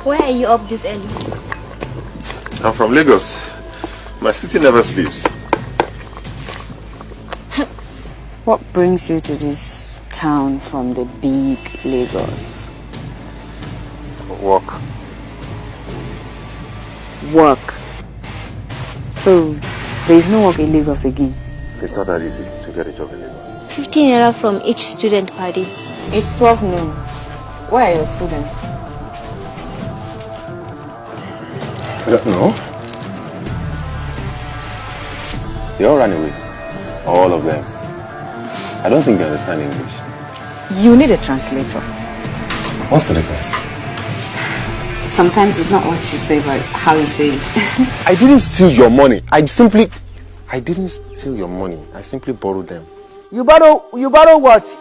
Why are you up this early? I'm from Lagos. My city never sleeps. What brings you to this town from the big Lagos? Work. Work. So, there is no work in Lagos again? It's not that easy to get a job in Lagos. 15 naira from each student party. It's 12 noon. Where are your students? I don't know. They all ran away. All of them. I don't think you understand English. You need a translator. What's the difference? Sometimes it's not what you say, but how you say it. I didn't steal your money. I didn't steal your money. I simply borrowed them. You borrow what?